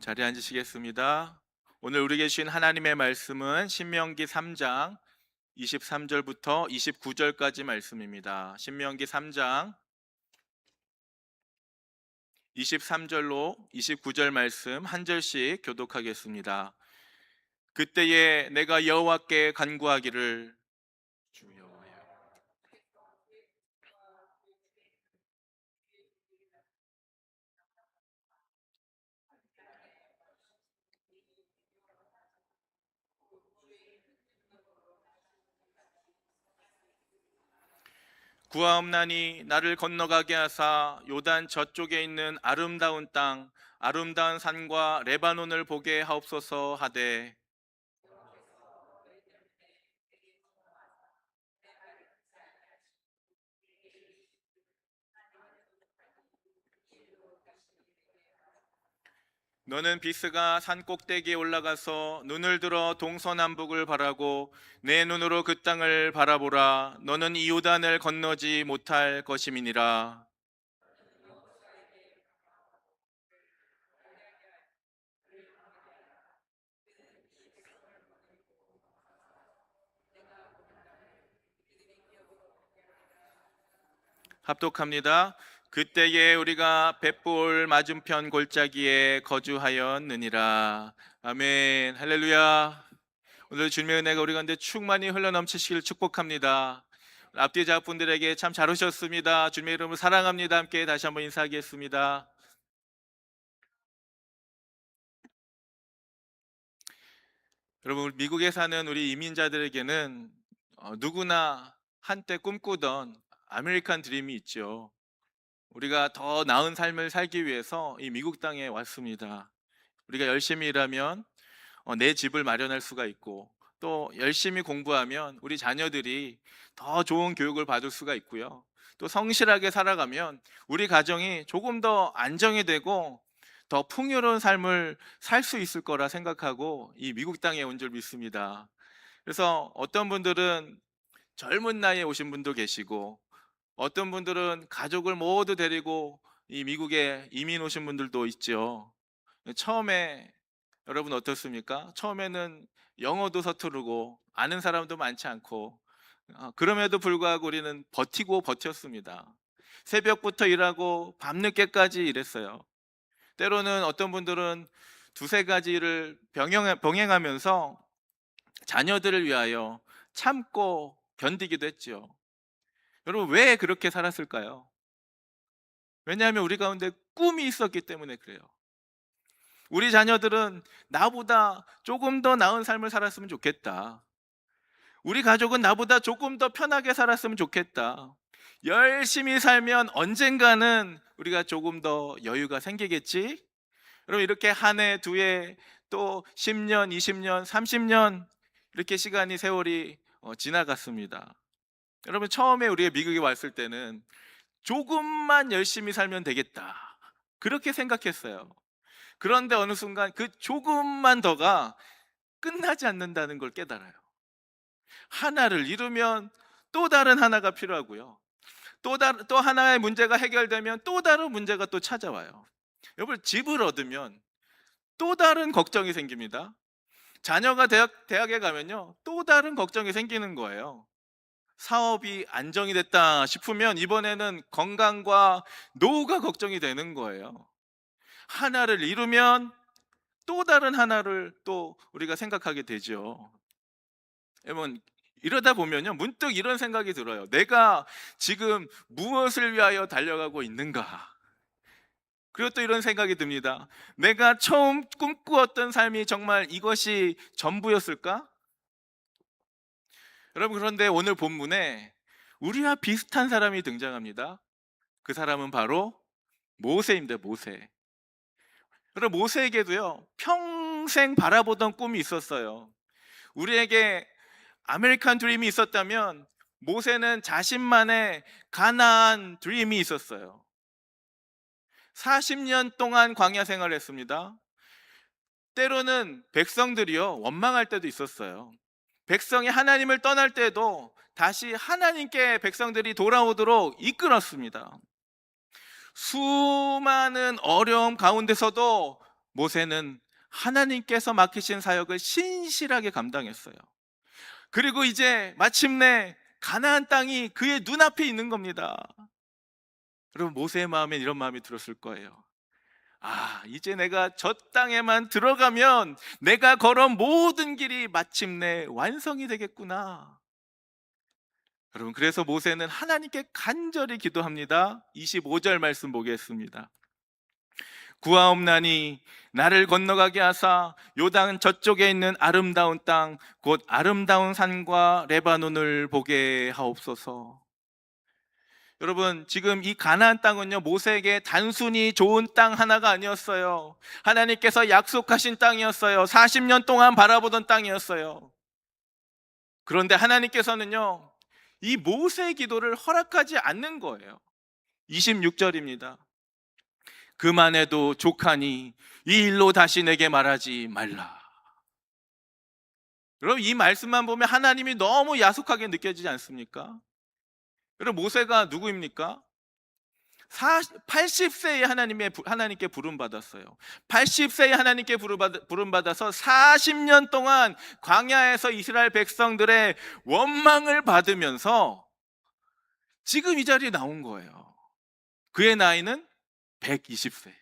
자리에 앉으시겠습니다. 오늘 우리에게 주신 하나님의 말씀은 신명기 3장 23절부터 29절까지 말씀입니다. 신명기 3장 23절로 29절 말씀 한 절씩 교독하겠습니다. 그때에 내가 여호와께 간구하기를 주 여호와여, 구하옵나니 나를 건너가게 하사 요단 저쪽에 있는 아름다운 땅 아름다운 산과 레바논을 보게 하옵소서 하되, 너는 비스가 산 꼭대기에 올라가서 눈을 들어 동서남북을 바라고 내 눈으로 그 땅을 바라보라. 너는 이 요단을 건너지 못할 것임이니라. 합독합니다. 그때에 우리가 벳볼 맞은편 골짜기에 거주하였느니라. 아멘. 할렐루야. 오늘 주님의 은혜가 우리 가운데 충만히 흘러넘치시길 축복합니다. 앞뒤 자분들에게 참 잘 오셨습니다. 주님의 이름으로 사랑합니다. 함께 다시 한번 인사하겠습니다. 여러분, 미국에 사는 우리 이민자들에게는 누구나 한때 꿈꾸던 아메리칸 드림이 있죠. 우리가 더 나은 삶을 살기 위해서 이 미국 땅에 왔습니다. 우리가 열심히 일하면 내 집을 마련할 수가 있고, 또 열심히 공부하면 우리 자녀들이 더 좋은 교육을 받을 수가 있고요. 또 성실하게 살아가면 우리 가정이 조금 더 안정이 되고 더 풍요로운 삶을 살 수 있을 거라 생각하고 이 미국 땅에 온 줄 믿습니다. 그래서 어떤 분들은 젊은 나이에 오신 분도 계시고, 어떤 분들은 가족을 모두 데리고 이 미국에 이민 오신 분들도 있죠. 처음에 여러분 어떻습니까? 처음에는 영어도 서투르고 아는 사람도 많지 않고, 그럼에도 불구하고 우리는 버티고 버텼습니다. 새벽부터 일하고 밤늦게까지 일했어요. 때로는 어떤 분들은 두세 가지 일을 병행하면서 자녀들을 위하여 참고 견디기도 했죠. 여러분, 왜 그렇게 살았을까요? 왜냐하면 우리 가운데 꿈이 있었기 때문에 그래요. 우리 자녀들은 나보다 조금 더 나은 삶을 살았으면 좋겠다. 우리 가족은 나보다 조금 더 편하게 살았으면 좋겠다. 열심히 살면 언젠가는 우리가 조금 더 여유가 생기겠지? 여러분, 이렇게 한 해, 두 해, 또 10년, 20년, 30년 이렇게 세월이 지나갔습니다. 여러분, 처음에 우리가 미국에 왔을 때는 조금만 열심히 살면 되겠다, 그렇게 생각했어요. 그런데 어느 순간 그 조금만 더가 끝나지 않는다는 걸 깨달아요. 하나를 이루면 또 다른 하나가 필요하고요. 또 하나의 문제가 해결되면 또 다른 문제가 또 찾아와요. 여러분, 집을 얻으면 또 다른 걱정이 생깁니다. 자녀가 대학에 가면요, 또 다른 걱정이 생기는 거예요. 사업이 안정이 됐다 싶으면 이번에는 건강과 노후가 걱정이 되는 거예요. 하나를 이루면 또 다른 하나를 또 우리가 생각하게 되죠. 여러분, 이러다 보면요, 문득 이런 생각이 들어요. 내가 지금 무엇을 위하여 달려가고 있는가? 그리고 또 이런 생각이 듭니다. 내가 처음 꿈꾸었던 삶이 정말 이것이 전부였을까? 여러분, 그런데 오늘 본문에 우리와 비슷한 사람이 등장합니다. 그 사람은 바로 모세입니다. 모세. 여러분, 모세에게도요, 평생 바라보던 꿈이 있었어요. 우리에게 아메리칸 드림이 있었다면 모세는 자신만의 가나안 드림이 있었어요. 40년 동안 광야 생활을 했습니다. 때로는 백성들이요, 원망할 때도 있었어요. 백성이 하나님을 떠날 때도 다시 하나님께 백성들이 돌아오도록 이끌었습니다. 수많은 어려움 가운데서도 모세는 하나님께서 맡기신 사역을 신실하게 감당했어요. 그리고 이제 마침내 가나안 땅이 그의 눈앞에 있는 겁니다. 여러분, 모세의 마음엔 이런 마음이 들었을 거예요. 아, 이제 내가 저 땅에만 들어가면 내가 걸어온 모든 길이 마침내 완성이 되겠구나. 여러분, 그래서 모세는 하나님께 간절히 기도합니다. 25절 말씀 보겠습니다. 구하옵나니 나를 건너가게 하사 요단 저쪽에 있는 아름다운 땅 곧 아름다운 산과 레바논을 보게 하옵소서. 여러분, 지금 이 가나안 땅은요, 모세에게 단순히 좋은 땅 하나가 아니었어요. 하나님께서 약속하신 땅이었어요. 40년 동안 바라보던 땅이었어요. 그런데 하나님께서는요, 이 모세의 기도를 허락하지 않는 거예요. 26절입니다. 그만해도 족하니 이 일로 다시 내게 말하지 말라. 여러분, 이 말씀만 보면 하나님이 너무 야속하게 느껴지지 않습니까? 여러분, 모세가 누구입니까? 80세에 하나님께 부름받았어요. 80세에 하나님께 부름받아서 40년 동안 광야에서 이스라엘 백성들의 원망을 받으면서 지금 이 자리에 나온 거예요. 그의 나이는 120세.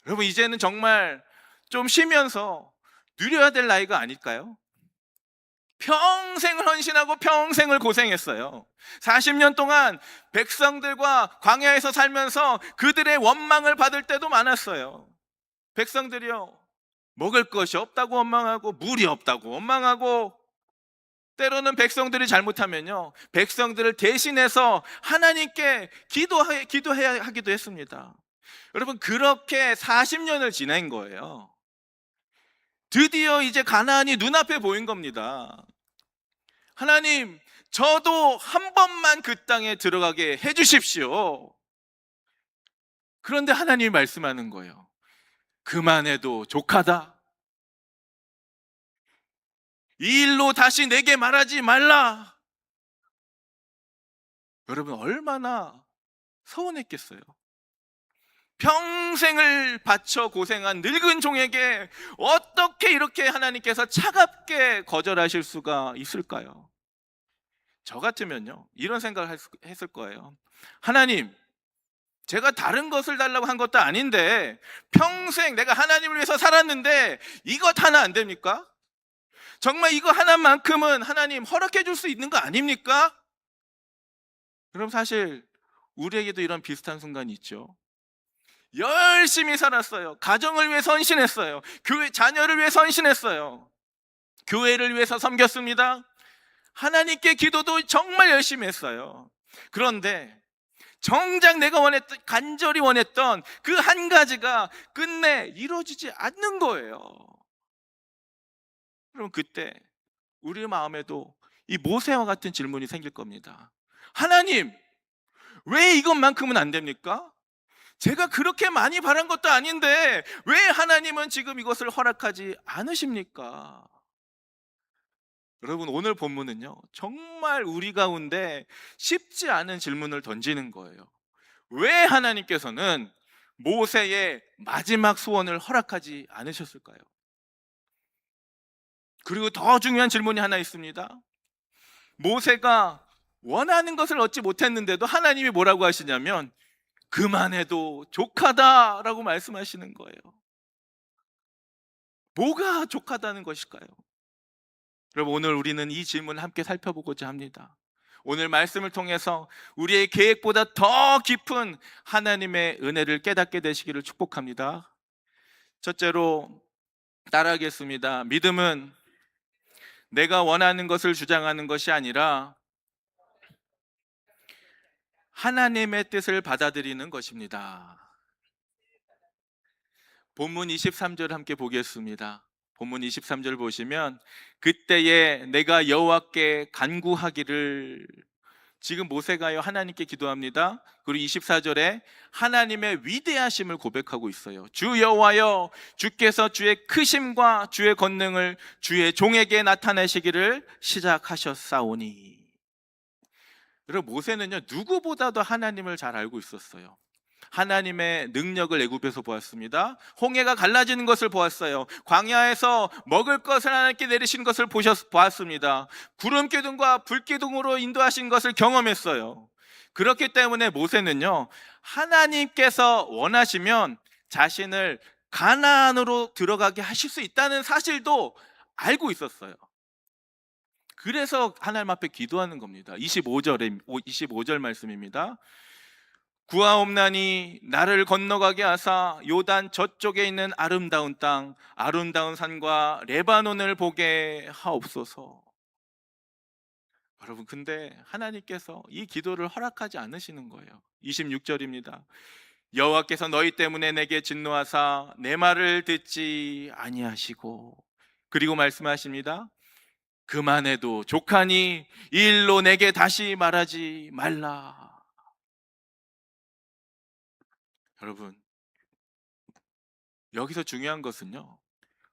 여러분, 이제는 정말 좀 쉬면서 누려야 될 나이가 아닐까요? 평생을 헌신하고 평생을 고생했어요. 40년 동안 백성들과 광야에서 살면서 그들의 원망을 받을 때도 많았어요. 백성들이요, 먹을 것이 없다고 원망하고 물이 없다고 원망하고, 때로는 백성들이 잘못하면요, 백성들을 대신해서 하나님께 기도해야 하기도 했습니다. 여러분, 그렇게 40년을 지낸 거예요. 드디어 이제 가나안이 눈앞에 보인 겁니다. 하나님, 저도 한 번만 그 땅에 들어가게 해주십시오. 그런데 하나님이 말씀하는 거예요. 그만해도 족하다. 이 일로 다시 내게 말하지 말라. 여러분, 얼마나 서운했겠어요. 평생을 바쳐 고생한 늙은 종에게 어떻게 이렇게 하나님께서 차갑게 거절하실 수가 있을까요? 저 같으면요, 이런 생각을 했을 거예요. 하나님, 제가 다른 것을 달라고 한 것도 아닌데 평생 내가 하나님을 위해서 살았는데 이것 하나 안 됩니까? 정말 이거 하나만큼은 하나님 허락해 줄 수 있는 거 아닙니까? 그럼 사실 우리에게도 이런 비슷한 순간이 있죠. 열심히 살았어요. 가정을 위해 헌신했어요. 교회 자녀를 위해 헌신했어요. 교회를 위해서 섬겼습니다. 하나님께 기도도 정말 열심히 했어요. 그런데 정작 내가 간절히 원했던 그 한 가지가 끝내 이루어지지 않는 거예요. 그럼 그때 우리 마음에도 이 모세와 같은 질문이 생길 겁니다. 하나님, 왜 이것만큼은 안 됩니까? 제가 그렇게 많이 바란 것도 아닌데 왜 하나님은 지금 이것을 허락하지 않으십니까? 여러분, 오늘 본문은요, 정말 우리 가운데 쉽지 않은 질문을 던지는 거예요. 왜 하나님께서는 모세의 마지막 소원을 허락하지 않으셨을까요? 그리고 더 중요한 질문이 하나 있습니다. 모세가 원하는 것을 얻지 못했는데도 하나님이 뭐라고 하시냐면 그만해도 족하다라고 말씀하시는 거예요. 뭐가 족하다는 것일까요? 여러분, 오늘 우리는 이 질문을 함께 살펴보고자 합니다. 오늘 말씀을 통해서 우리의 계획보다 더 깊은 하나님의 은혜를 깨닫게 되시기를 축복합니다. 첫째로 따라하겠습니다. 믿음은 내가 원하는 것을 주장하는 것이 아니라 하나님의 뜻을 받아들이는 것입니다. 본문 23절 함께 보겠습니다. 본문 23절 보시면 그때에 내가 여호와께 간구하기를, 지금 모세가요 하나님께 기도합니다. 그리고 24절에 하나님의 위대하심을 고백하고 있어요. 주 여호와여, 주께서 주의 크심과 주의 권능을 주의 종에게 나타내시기를 시작하셨사오니. 여러분, 모세는요 누구보다도 하나님을 잘 알고 있었어요. 하나님의 능력을 애굽에서 보았습니다. 홍해가 갈라지는 것을 보았어요. 광야에서 먹을 것을 하나님께 내리신 것을 보았습니다. 구름 기둥과 불 기둥으로 인도하신 것을 경험했어요. 그렇기 때문에 모세는요, 하나님께서 원하시면 자신을 가나안으로 들어가게 하실 수 있다는 사실도 알고 있었어요. 그래서 하나님 앞에 기도하는 겁니다. 25절 말씀입니다. 구하옵나니 나를 건너가게 하사 요단 저쪽에 있는 아름다운 땅, 아름다운 산과 레바논을 보게 하옵소서. 여러분, 근데 하나님께서 이 기도를 허락하지 않으시는 거예요. 26절입니다. 여호와께서 너희 때문에 내게 진노하사 내 말을 듣지 아니하시고, 그리고 말씀하십니다. 그만해도 족하니 이 일로 내게 다시 말하지 말라. 여러분, 여기서 중요한 것은요,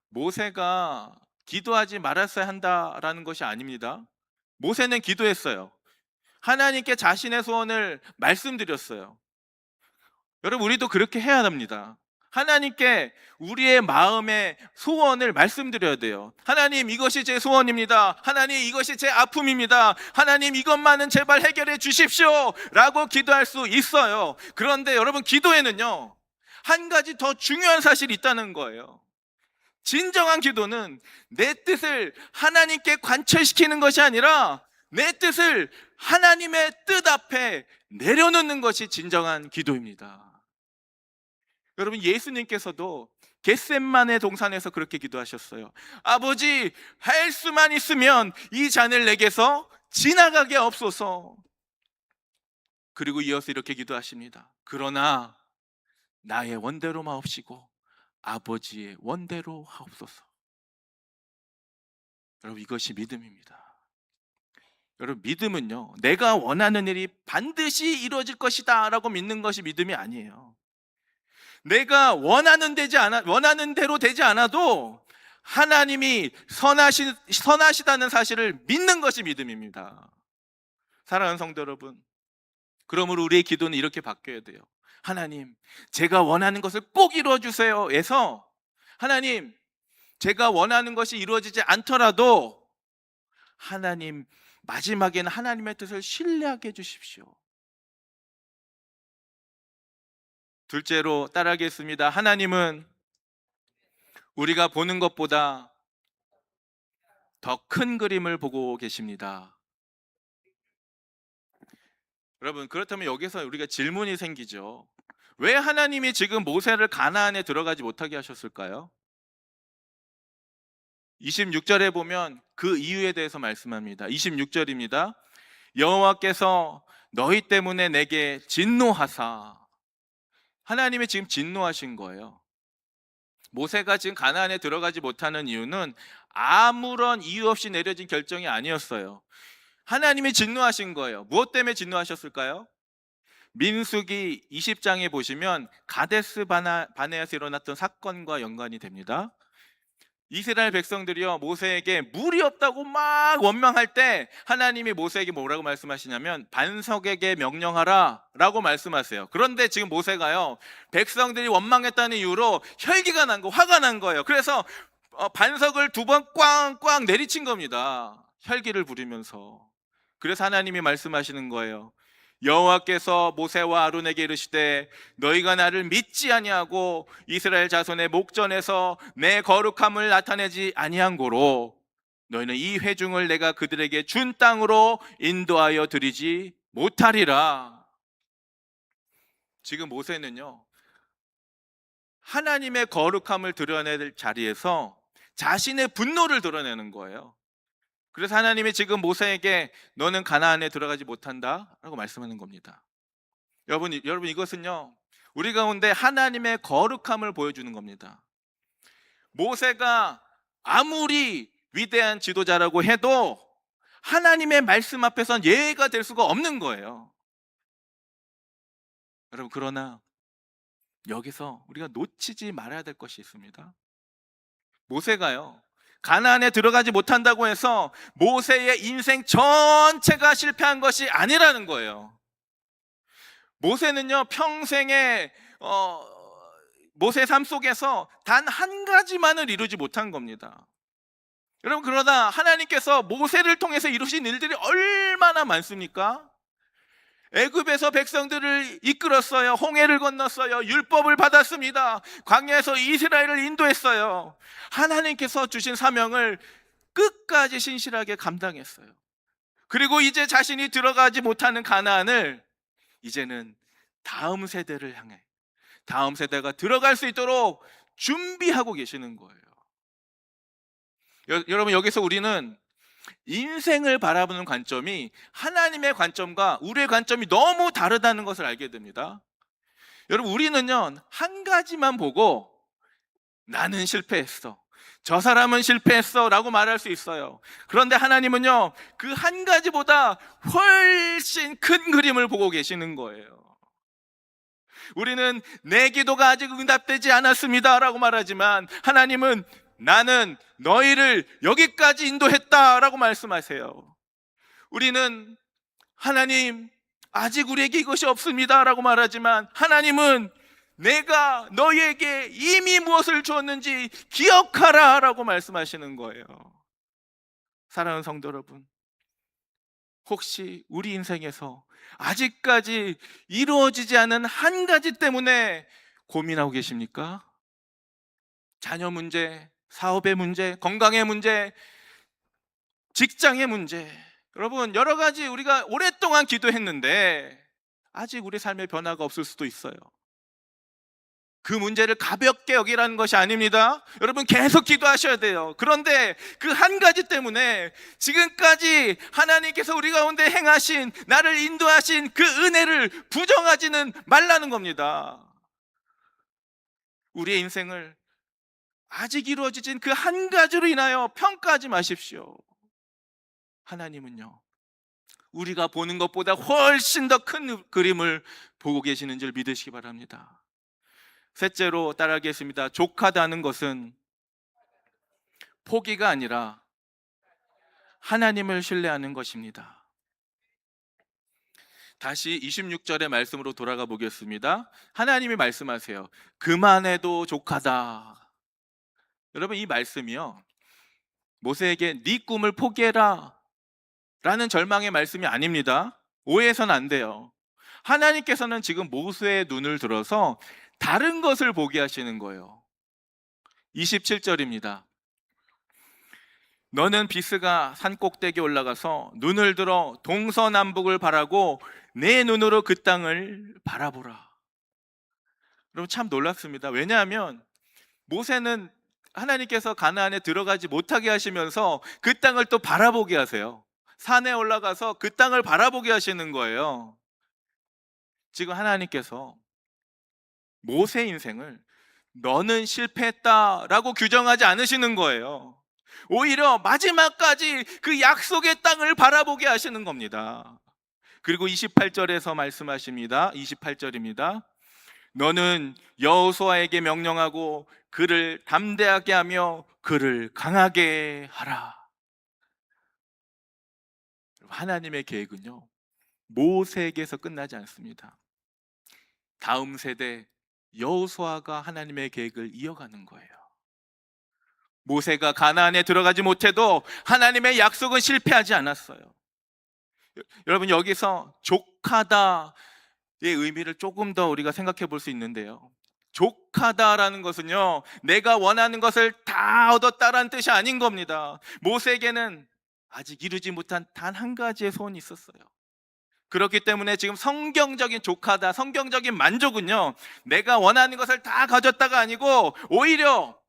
모세가 기도하지 말았어야 한다라는 것이 아닙니다. 모세는 기도했어요. 하나님께 자신의 소원을 말씀드렸어요. 여러분, 우리도 그렇게 해야 합니다. 하나님께 우리의 마음의 소원을 말씀드려야 돼요. 하나님, 이것이 제 소원입니다. 하나님, 이것이 제 아픔입니다. 하나님, 이것만은 제발 해결해 주십시오 라고 기도할 수 있어요. 그런데 여러분, 기도에는요, 한 가지 더 중요한 사실이 있다는 거예요. 진정한 기도는 내 뜻을 하나님께 관철시키는 것이 아니라 내 뜻을 하나님의 뜻 앞에 내려놓는 것이 진정한 기도입니다. 여러분, 예수님께서도 겟셋마네 동산에서 그렇게 기도하셨어요. 아버지, 할 수만 있으면 이 잔을 내게서 지나가게 없소서. 그리고 이어서 이렇게 기도하십니다. 그러나 나의 원대로 마옵시고 아버지의 원대로 하옵소서. 여러분, 이것이 믿음입니다. 여러분, 믿음은요, 내가 원하는 일이 반드시 이루어질 것이다 라고 믿는 것이 믿음이 아니에요. 내가 원하는 대로 되지 않아도 하나님이 선하시다는 사실을 믿는 것이 믿음입니다. 사랑하는 성도 여러분, 그러므로 우리의 기도는 이렇게 바뀌어야 돼요. 하나님, 제가 원하는 것을 꼭 이루어주세요 에서, 하나님, 제가 원하는 것이 이루어지지 않더라도 하나님, 마지막에는 하나님의 뜻을 신뢰하게 해주십시오. 둘째로 따라하겠습니다. 하나님은 우리가 보는 것보다 더 큰 그림을 보고 계십니다. 여러분, 그렇다면 여기서 우리가 질문이 생기죠. 왜 하나님이 지금 모세를 가나안에 들어가지 못하게 하셨을까요? 26절에 보면 그 이유에 대해서 말씀합니다. 26절입니다. 여호와께서 너희 때문에 내게 진노하사. 하나님이 지금 진노하신 거예요. 모세가 지금 가나안에 들어가지 못하는 이유는 아무런 이유 없이 내려진 결정이 아니었어요. 하나님이 진노하신 거예요. 무엇 때문에 진노하셨을까요? 민수기 20장에 보시면 가데스 바네아에서 일어났던 사건과 연관이 됩니다. 이스라엘 백성들이요, 모세에게 물이 없다고 막 원망할 때 하나님이 모세에게 뭐라고 말씀하시냐면 반석에게 명령하라 라고 말씀하세요. 그런데 지금 모세가요, 백성들이 원망했다는 이유로 혈기가 난 거, 화가 난 거예요. 그래서 반석을 2번 꽝꽝 내리친 겁니다. 혈기를 부리면서. 그래서 하나님이 말씀하시는 거예요. 여호와께서 모세와 아론에게 이르시되 너희가 나를 믿지 아니하고 이스라엘 자손의 목전에서 내 거룩함을 나타내지 아니한 고로 너희는 이 회중을 내가 그들에게 준 땅으로 인도하여 드리지 못하리라. 지금 모세는요, 하나님의 거룩함을 드러낼 자리에서 자신의 분노를 드러내는 거예요. 그래서 하나님이 지금 모세에게 너는 가나안에 들어가지 못한다 라고 말씀하는 겁니다. 여러분, 이것은요, 우리 가운데 하나님의 거룩함을 보여주는 겁니다. 모세가 아무리 위대한 지도자라고 해도 하나님의 말씀 앞에선 예외가 될 수가 없는 거예요. 여러분, 그러나 여기서 우리가 놓치지 말아야 될 것이 있습니다. 모세가요, 가나안에 들어가지 못한다고 해서 모세의 인생 전체가 실패한 것이 아니라는 거예요. 모세는요, 평생에 모세 삶 속에서 단 한 가지만을 이루지 못한 겁니다. 여러분, 그러나 하나님께서 모세를 통해서 이루신 일들이 얼마나 많습니까? 애굽에서 백성들을 이끌었어요. 홍해를 건넜어요. 율법을 받았습니다. 광야에서 이스라엘을 인도했어요. 하나님께서 주신 사명을 끝까지 신실하게 감당했어요. 그리고 이제 자신이 들어가지 못하는 가나안을 이제는 다음 세대를 향해, 다음 세대가 들어갈 수 있도록 준비하고 계시는 거예요. 여러분, 여기서 우리는 인생을 바라보는 관점이 하나님의 관점과 우리의 관점이 너무 다르다는 것을 알게 됩니다. 여러분, 우리는요, 한 가지만 보고 나는 실패했어, 저 사람은 실패했어 라고 말할 수 있어요. 그런데 하나님은요, 그 한 가지보다 훨씬 큰 그림을 보고 계시는 거예요. 우리는 내 기도가 아직 응답되지 않았습니다 라고 말하지만, 하나님은 나는 너희를 여기까지 인도했다라고 말씀하세요. 우리는 하나님, 아직 우리에게 이것이 없습니다 라고 말하지만, 하나님은 내가 너희에게 이미 무엇을 주었는지 기억하라 라고 말씀하시는 거예요. 사랑하는 성도 여러분, 혹시 우리 인생에서 아직까지 이루어지지 않은 한 가지 때문에 고민하고 계십니까? 자녀 문제, 사업의 문제, 건강의 문제, 직장의 문제. 여러분, 여러 가지 우리가 오랫동안 기도했는데 아직 우리 삶에 변화가 없을 수도 있어요. 그 문제를 가볍게 여기라는 것이 아닙니다. 여러분, 계속 기도하셔야 돼요. 그런데 그 한 가지 때문에 지금까지 하나님께서 우리 가운데 행하신, 나를 인도하신 그 은혜를 부정하지는 말라는 겁니다. 우리의 인생을 아직 이루어지진 그 한 가지로 인하여 평가하지 마십시오. 하나님은요, 우리가 보는 것보다 훨씬 더 큰 그림을 보고 계시는 줄 믿으시기 바랍니다. 셋째로 따라하겠습니다. 족하다는 것은 포기가 아니라 하나님을 신뢰하는 것입니다. 다시 26절의 말씀으로 돌아가 보겠습니다. 하나님이 말씀하세요. 그만해도 족하다. 여러분, 이 말씀이요, 모세에게 네 꿈을 포기해라 라는 절망의 말씀이 아닙니다. 오해해서는 안 돼요. 하나님께서는 지금 모세의 눈을 들어서 다른 것을 보게 하시는 거예요. 27절입니다. 너는 비스가 산 꼭대기에 올라가서 눈을 들어 동서남북을 바라고 내 눈으로 그 땅을 바라보라. 여러분, 참 놀랍습니다. 왜냐하면 모세는 하나님께서 가나안에 들어가지 못하게 하시면서 그 땅을 또 바라보게 하세요. 산에 올라가서 그 땅을 바라보게 하시는 거예요. 지금 하나님께서 모세 인생을 너는 실패했다라고 규정하지 않으시는 거예요. 오히려 마지막까지 그 약속의 땅을 바라보게 하시는 겁니다. 그리고 28절에서 말씀하십니다. 28절입니다. 너는 여호수아에게 명령하고 그를 담대하게 하며 그를 강하게 하라. 하나님의 계획은요, 모세에게서 끝나지 않습니다. 다음 세대 여호수아가 하나님의 계획을 이어가는 거예요. 모세가 가나안에 들어가지 못해도 하나님의 약속은 실패하지 않았어요. 여러분, 여기서 족하다의 의미를 조금 더 우리가 생각해 볼 수 있는데요, 족하다라는 것은요, 내가 원하는 것을 다 얻었다라는 뜻이 아닌 겁니다. 모세에게는 아직 이루지 못한 단 한 가지의 소원이 있었어요. 그렇기 때문에 지금 성경적인 족하다, 성경적인 만족은요, 내가 원하는 것을 다 가졌다가 아니고, 오히려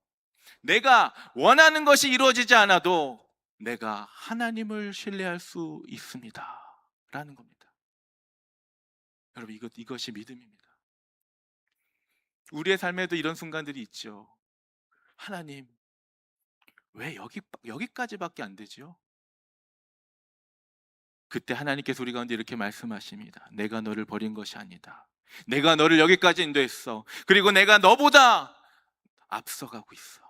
내가 원하는 것이 이루어지지 않아도 내가 하나님을 신뢰할 수 있습니다 라는 겁니다. 여러분, 이것이 믿음입니다. 우리의 삶에도 이런 순간들이 있죠. 하나님, 왜 여기까지밖에 안 되죠? 그때 하나님께서 우리 가운데 이렇게 말씀하십니다. 내가 너를 버린 것이 아니다. 내가 너를 여기까지 인도했어. 그리고 내가 너보다 앞서가고 있어.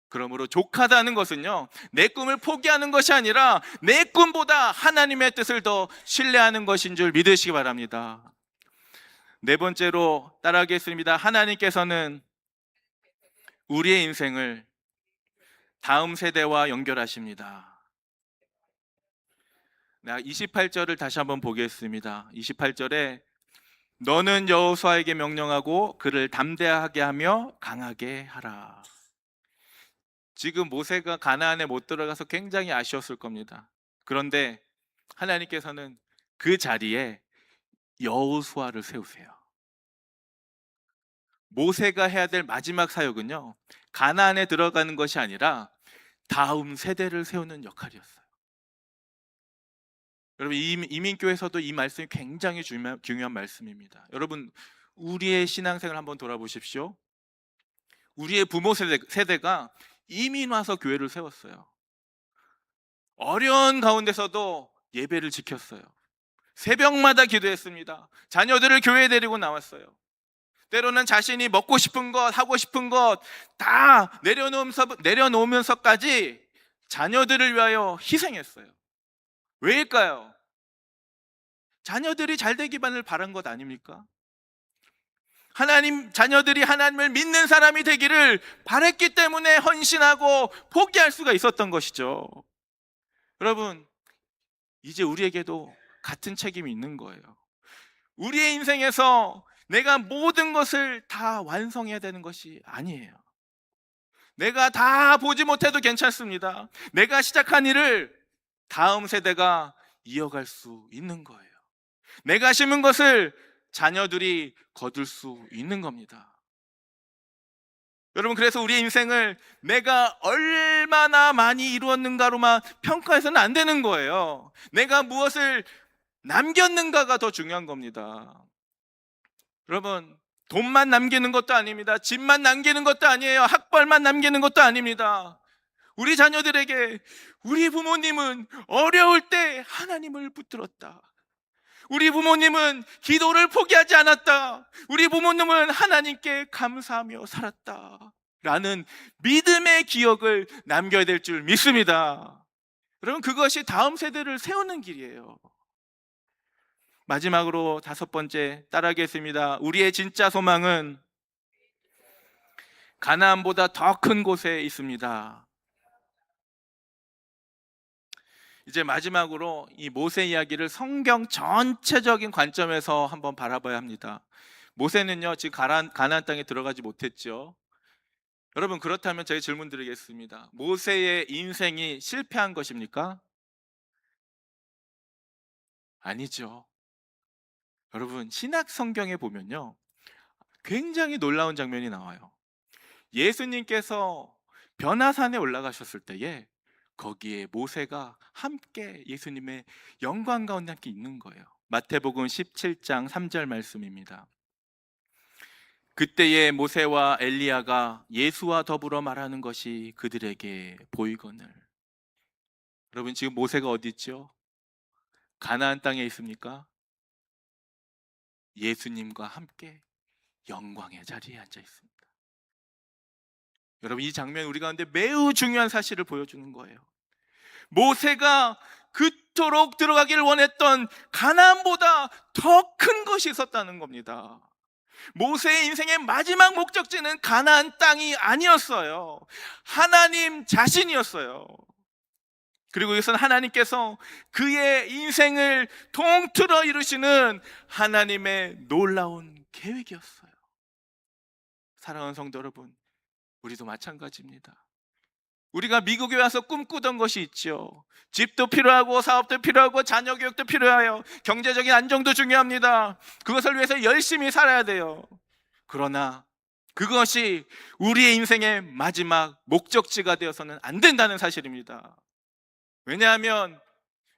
그러므로 족하다는 것은요, 내 꿈을 포기하는 것이 아니라 내 꿈보다 하나님의 뜻을 더 신뢰하는 것인 줄 믿으시기 바랍니다. 네 번째로 따라하겠습니다. 하나님께서는 우리의 인생을 다음 세대와 연결하십니다. 28절을 다시 한번 보겠습니다. 28절에 너는 여호수아에게 명령하고 그를 담대하게 하며 강하게 하라. 지금 모세가 가나안에 못 들어가서 굉장히 아쉬웠을 겁니다. 그런데 하나님께서는 그 자리에 여호수아를 세우세요. 모세가 해야 될 마지막 사역은요, 가나안에 들어가는 것이 아니라 다음 세대를 세우는 역할이었어요. 여러분, 이민교에서도 이 말씀이 굉장히 중요한 말씀입니다. 여러분, 우리의 신앙생활 한번 돌아보십시오. 우리의 부모 세대가 이민 와서 교회를 세웠어요. 어려운 가운데서도 예배를 지켰어요. 새벽마다 기도했습니다. 자녀들을 교회에 데리고 나왔어요. 때로는 자신이 먹고 싶은 것, 하고 싶은 것 다 내려놓으면서까지 자녀들을 위하여 희생했어요. 왜일까요? 자녀들이 잘 되기만을 바란 것 아닙니까? 자녀들이 하나님을 믿는 사람이 되기를 바랬기 때문에 헌신하고 포기할 수가 있었던 것이죠. 여러분, 이제 우리에게도 같은 책임이 있는 거예요. 우리의 인생에서 내가 모든 것을 다 완성해야 되는 것이 아니에요. 내가 다 보지 못해도 괜찮습니다. 내가 시작한 일을 다음 세대가 이어갈 수 있는 거예요. 내가 심은 것을 자녀들이 거둘 수 있는 겁니다. 여러분, 그래서 우리의 인생을 내가 얼마나 많이 이루었는가로만 평가해서는 안 되는 거예요. 내가 무엇을 남겼는가가 더 중요한 겁니다. 여러분, 돈만 남기는 것도 아닙니다. 집만 남기는 것도 아니에요. 학벌만 남기는 것도 아닙니다. 우리 자녀들에게 우리 부모님은 어려울 때 하나님을 붙들었다. 우리 부모님은 기도를 포기하지 않았다. 우리 부모님은 하나님께 감사하며 살았다. 라는 믿음의 기억을 남겨야 될 줄 믿습니다. 여러분, 그것이 다음 세대를 세우는 길이에요. 마지막으로 다섯 번째 따라하겠습니다. 우리의 진짜 소망은 가나안보다 더 큰 곳에 있습니다. 이제 마지막으로 이 모세 이야기를 성경 전체적인 관점에서 한번 바라봐야 합니다. 모세는요, 지금 가나안 땅에 들어가지 못했죠. 여러분, 그렇다면 제가 질문 드리겠습니다. 모세의 인생이 실패한 것입니까? 아니죠. 여러분, 신약 성경에 보면요, 굉장히 놀라운 장면이 나와요. 예수님께서 변화산에 올라가셨을 때에 거기에 모세가 함께 예수님의 영광 가운데 함께 있는 거예요. 마태복음 17장 3절 말씀입니다. 그때에 모세와 엘리야가 예수와 더불어 말하는 것이 그들에게 보이거늘. 여러분, 지금 모세가 어디 있죠? 가나안 땅에 있습니까? 예수님과 함께 영광의 자리에 앉아 있습니다. 여러분, 이 장면 우리 가운데 매우 중요한 사실을 보여주는 거예요. 모세가 그토록 들어가기를 원했던 가나안보다 더 큰 것이 있었다는 겁니다. 모세의 인생의 마지막 목적지는 가나안 땅이 아니었어요. 하나님 자신이었어요. 그리고 이것은 하나님께서 그의 인생을 통틀어 이루시는 하나님의 놀라운 계획이었어요. 사랑하는 성도 여러분, 우리도 마찬가지입니다. 우리가 미국에 와서 꿈꾸던 것이 있죠. 집도 필요하고 사업도 필요하고 자녀 교육도 필요해요. 경제적인 안정도 중요합니다. 그것을 위해서 열심히 살아야 돼요. 그러나 그것이 우리의 인생의 마지막 목적지가 되어서는 안 된다는 사실입니다. 왜냐하면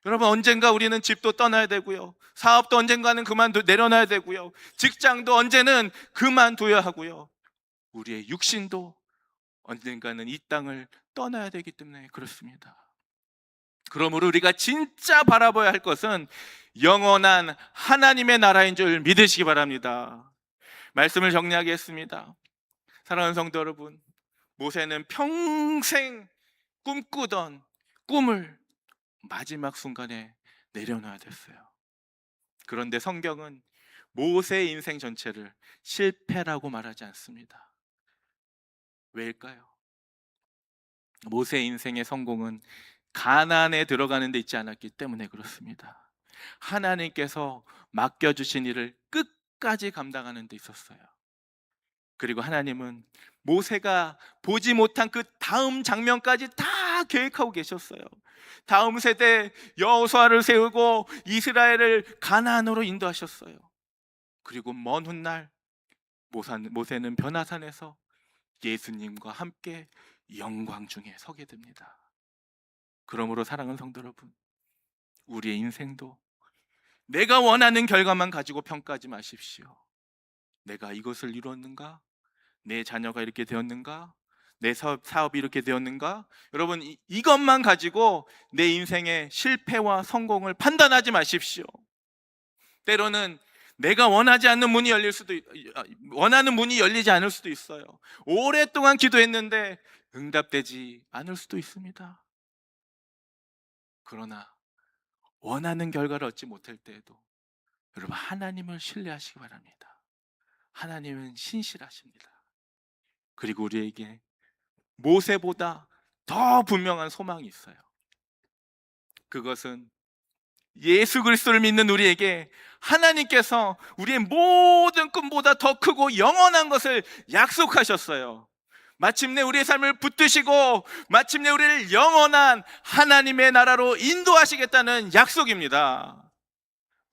여러분, 언젠가 우리는 집도 떠나야 되고요, 사업도 언젠가는 내려놔야 되고요, 직장도 언제는 그만둬야 하고요, 우리의 육신도 언젠가는 이 땅을 떠나야 되기 때문에 그렇습니다. 그러므로 우리가 진짜 바라봐야 할 것은 영원한 하나님의 나라인 줄 믿으시기 바랍니다. 말씀을 정리하겠습니다. 사랑하는 성도 여러분, 모세는 평생 꿈꾸던 꿈을 마지막 순간에 내려놔야 됐어요. 그런데 성경은 모세의 인생 전체를 실패라고 말하지 않습니다. 왜일까요? 모세의 인생의 성공은 가나안에 들어가는 데 있지 않았기 때문에 그렇습니다. 하나님께서 맡겨주신 일을 끝까지 감당하는 데 있었어요. 그리고 하나님은 모세가 보지 못한 그 다음 장면까지 다 계획하고 계셨어요. 다음 세대 여호수아를 세우고 이스라엘을 가나안으로 인도하셨어요. 그리고 먼 훗날 모세는 변화산에서 예수님과 함께 영광 중에 서게 됩니다. 그러므로 사랑하는 성도 여러분, 우리의 인생도 내가 원하는 결과만 가지고 평가하지 마십시오. 내가 이것을 이루었는가? 내 자녀가 이렇게 되었는가? 내 사업이 이렇게 되었는가? 여러분, 이것만 가지고 내 인생의 실패와 성공을 판단하지 마십시오. 때로는 내가 원하는 문이 열리지 않을 수도 있어요. 오랫동안 기도했는데 응답되지 않을 수도 있습니다. 그러나 원하는 결과를 얻지 못할 때에도 여러분, 하나님을 신뢰하시기 바랍니다. 하나님은 신실하십니다. 그리고 우리에게 모세보다 더 분명한 소망이 있어요. 그것은 예수 그리스도를 믿는 우리에게 하나님께서 우리의 모든 꿈보다 더 크고 영원한 것을 약속하셨어요. 마침내 우리의 삶을 붙드시고 마침내 우리를 영원한 하나님의 나라로 인도하시겠다는 약속입니다.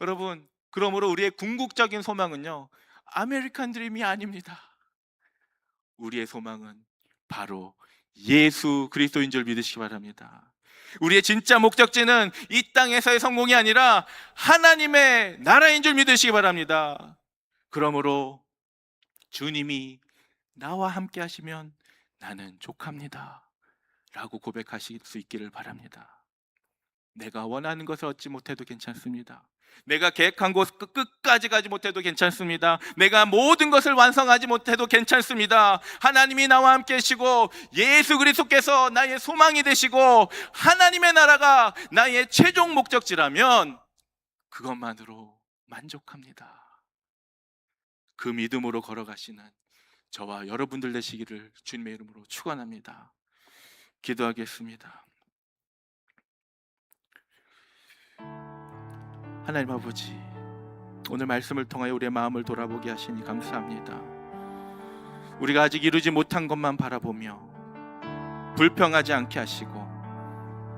여러분, 그러므로 우리의 궁극적인 소망은요, 아메리칸 드림이 아닙니다. 우리의 소망은 바로 예수 그리스도인 줄 믿으시기 바랍니다. 우리의 진짜 목적지는 이 땅에서의 성공이 아니라 하나님의 나라인 줄 믿으시기 바랍니다. 그러므로 주님이 나와 함께 하시면 나는 족합니다 라고 고백하실 수 있기를 바랍니다. 내가 원하는 것을 얻지 못해도 괜찮습니다. 내가 계획한 곳 끝까지 가지 못해도 괜찮습니다. 내가 모든 것을 완성하지 못해도 괜찮습니다. 하나님이 나와 함께 하시고 예수 그리스도께서 나의 소망이 되시고 하나님의 나라가 나의 최종 목적지라면 그것만으로 만족합니다. 그 믿음으로 걸어가시는 저와 여러분들 되시기를 주님의 이름으로 축원합니다. 기도하겠습니다. 하나님 아버지, 오늘 말씀을 통하여 우리의 마음을 돌아보게 하시니 감사합니다. 우리가 아직 이루지 못한 것만 바라보며 불평하지 않게 하시고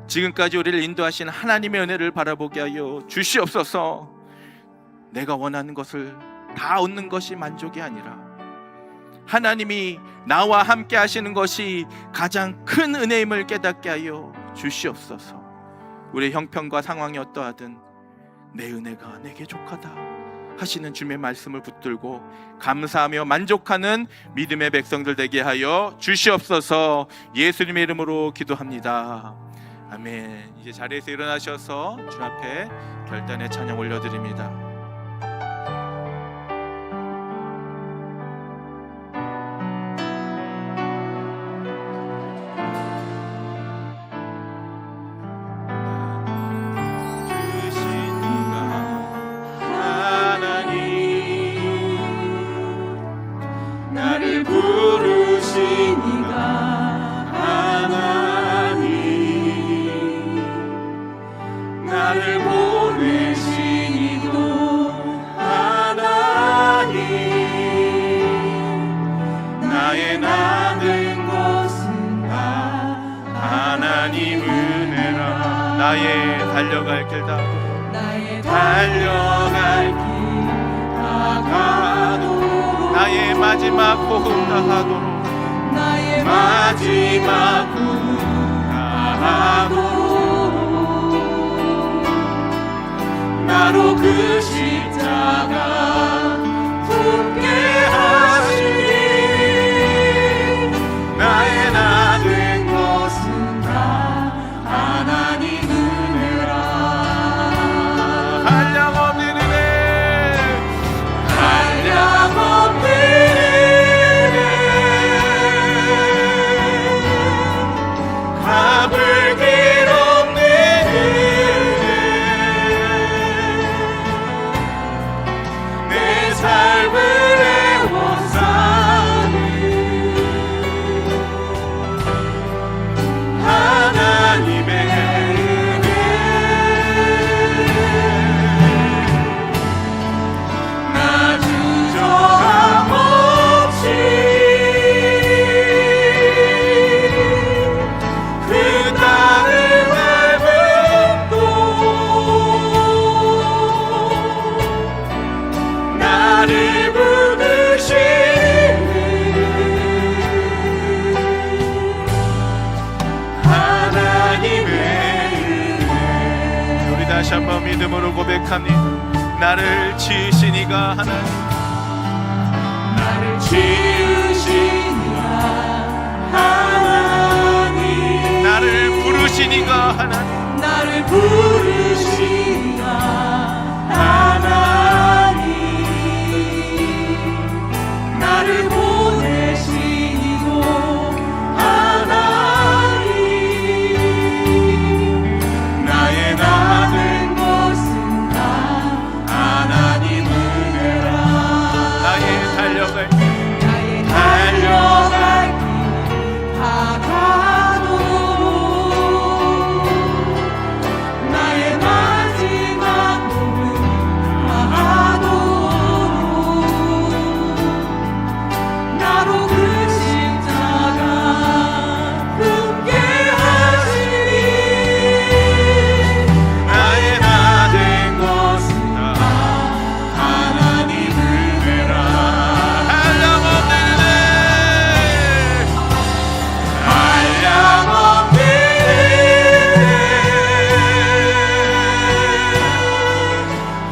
지금까지 우리를 인도하신 하나님의 은혜를 바라보게 하여 주시옵소서. 내가 원하는 것을 다 얻는 것이 만족이 아니라 하나님이 나와 함께 하시는 것이 가장 큰 은혜임을 깨닫게 하여 주시옵소서. 우리의 형편과 상황이 어떠하든 내 은혜가 내게 족하다 하시는 주님의 말씀을 붙들고 감사하며 만족하는 믿음의 백성들 되게 하여 주시옵소서. 예수님의 이름으로 기도합니다. 아멘. 이제 자리에서 일어나셔서 주 앞에 결단의 찬양 올려드립니다. 나의 달려갈 길 다가도록 나의 마지막 호흡 다하도록 나로 그 십자가 붙게 하시니 나의 나 된 것은 다 하나님 은혜라. 한량없는 은혜, 한량없는 은혜, 위하여 믿음으로 고백합니다. 나를 지으신 이가 하나님, 나를 지으신 이가 하나님, 나를 부르신 이가 하나님, 나를 부르신 이가 하나님, 나를 보내신 이도 하나님, 나의 나는 것은 다 하나님 은혜라. 나의 달려갈 길, 나의 달려갈 길 다 가도록, 나의 마지막 몸은 다하도록, 나로 그 십자가 함께 하시니, 나의 나 된 것은 다 하나님 은혜라. 한량없는 한량없는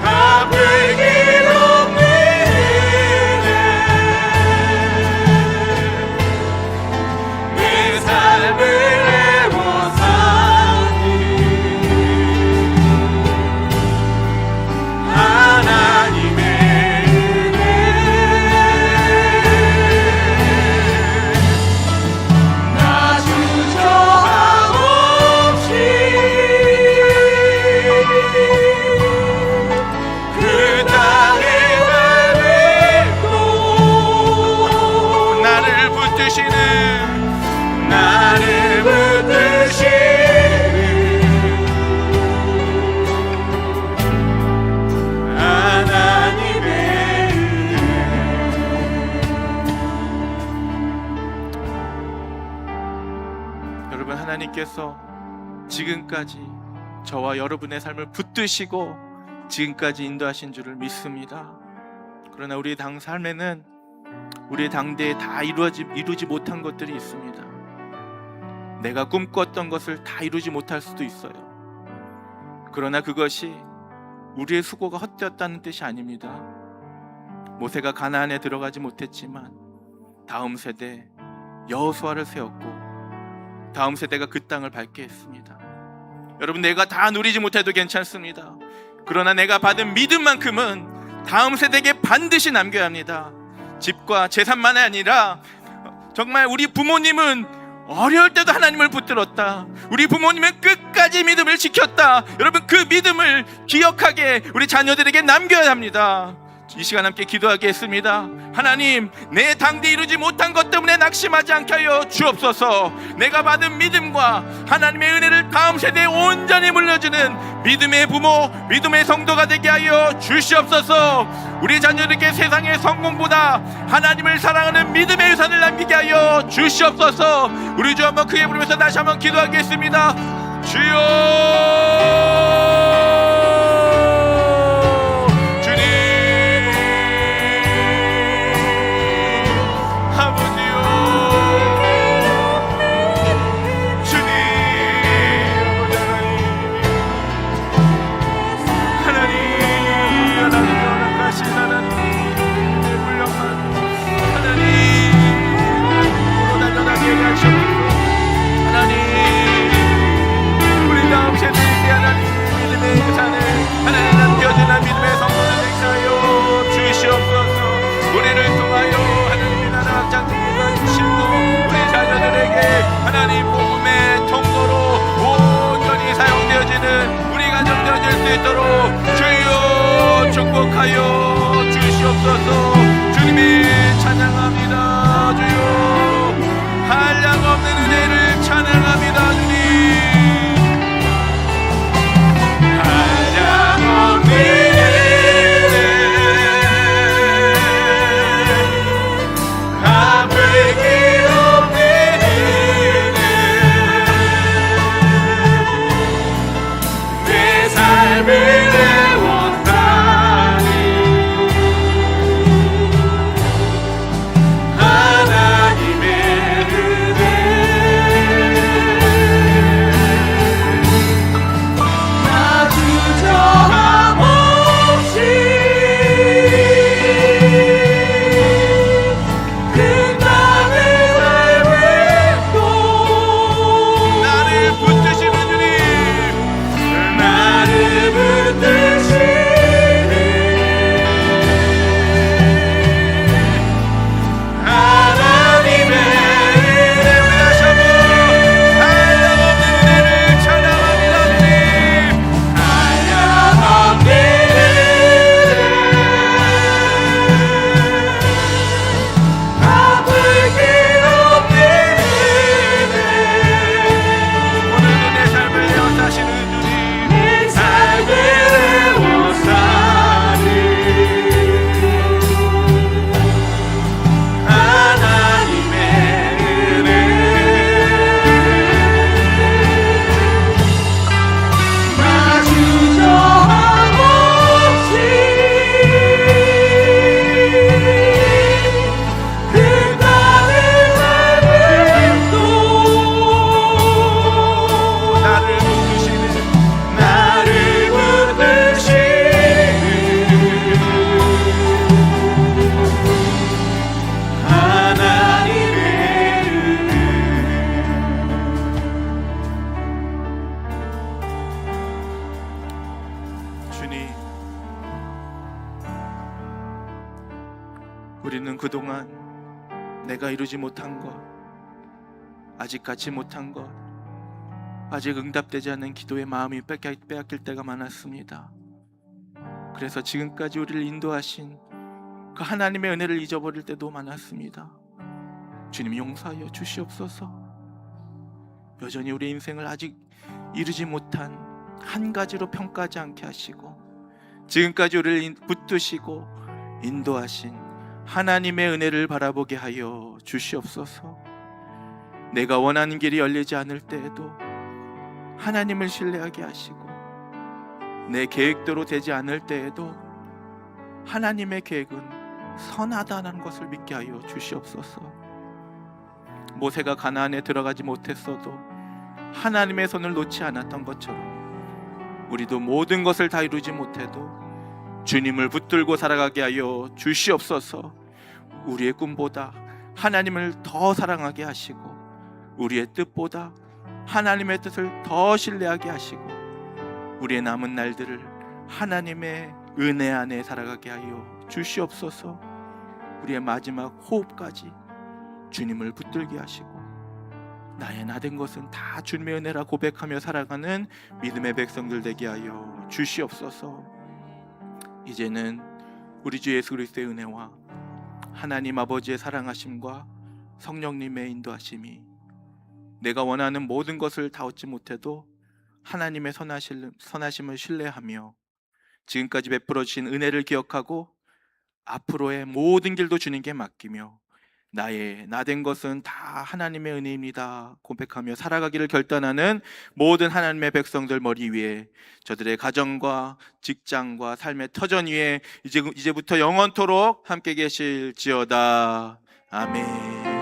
갚을 길 없는 내 삶을 내고 사니, 하나님의 은혜, 나 주저함 없이 그 땅에 밟고 나를 붙드시는 나를 붙드시는 하나님의 은혜. 여러분, 하나님께서 지금까지 저와 여러분의 삶을 붙드시고 지금까지 인도하신 줄을 믿습니다. 그러나 우리 당 삶에는 우리의 당대에 다 이루지 못한 것들이 있습니다. 내가 꿈꿨던 것을 다 이루지 못할 수도 있어요. 그러나 그것이 우리의 수고가 헛되었다는 뜻이 아닙니다. 모세가 가나안에 들어가지 못했지만 다음 세대 여호수아를 세웠고 다음 세대가 그 땅을 밟게 했습니다. 여러분, 내가 다 누리지 못해도 괜찮습니다. 그러나 내가 받은 믿음만큼은 다음 세대에게 반드시 남겨야 합니다. 집과 재산만이 아니라 정말 우리 부모님은 어려울 때도 하나님을 붙들었다. 우리 부모님은 끝까지 믿음을 지켰다. 여러분, 그 믿음을 기억하게 우리 자녀들에게 남겨야 합니다. 이 시간 함께 기도하겠습니다. 하나님, 내 당대 이루지 못한 것 때문에 낙심하지 않게 하여 주옵소서. 내가 받은 믿음과 하나님의 은혜를 다음 세대에 온전히 물려주는 믿음의 부모, 믿음의 성도가 되게 하여 주시옵소서. 우리 자녀들에게 세상의 성공보다 하나님을 사랑하는 믿음의 유산을 남기게 하여 주시옵소서. 우리 주 한번 크게 부르면서 다시 한번 기도하겠습니다. 주여, 하나님, 우리 다음 세대에게 하나님 믿음의 저는 그동안 내가 이루지 못한 것, 아직 갖지 못한 것, 아직 응답되지 않은 기도의 마음이 빼앗길 때가 많았습니다. 그래서 지금까지 우리를 인도하신 그 하나님의 은혜를 잊어버릴 때도 많았습니다. 주님 용서하여 주시옵소서. 여전히 우리 인생을 아직 이루지 못한 한 가지로 평가하지 않게 하시고 지금까지 우리를 붙드시고 인도하신 하나님의 은혜를 바라보게 하여 주시옵소서. 내가 원하는 길이 열리지 않을 때에도 하나님을 신뢰하게 하시고 내 계획대로 되지 않을 때에도 하나님의 계획은 선하다는 것을 믿게 하여 주시옵소서. 모세가 가나안에 들어가지 못했어도 하나님의 손을 놓지 않았던 것처럼 우리도 모든 것을 다 이루지 못해도 주님을 붙들고 살아가게 하여 주시옵소서. 우리의 꿈보다 하나님을 더 사랑하게 하시고 우리의 뜻보다 하나님의 뜻을 더 신뢰하게 하시고 우리의 남은 날들을 하나님의 은혜 안에 살아가게 하여 주시옵소서. 우리의 마지막 호흡까지 주님을 붙들게 하시고 나의 나된 것은 다 주님의 은혜라 고백하며 살아가는 믿음의 백성들 되게 하여 주시옵소서. 이제는 우리 주 예수 그리스도의 은혜와 하나님 아버지의 사랑하심과 성령님의 인도하심이 내가 원하는 모든 것을 다 얻지 못해도 하나님의 선하심을 신뢰하며 지금까지 베풀어 주신 은혜를 기억하고 앞으로의 모든 길도 주님께 맡기며 나의 나된 것은 다 하나님의 은혜입니다 고백하며 살아가기를 결단하는 모든 하나님의 백성들 머리 위에 저들의 가정과 직장과 삶의 터전 위에 이제부터 영원토록 함께 계실지어다. 아멘.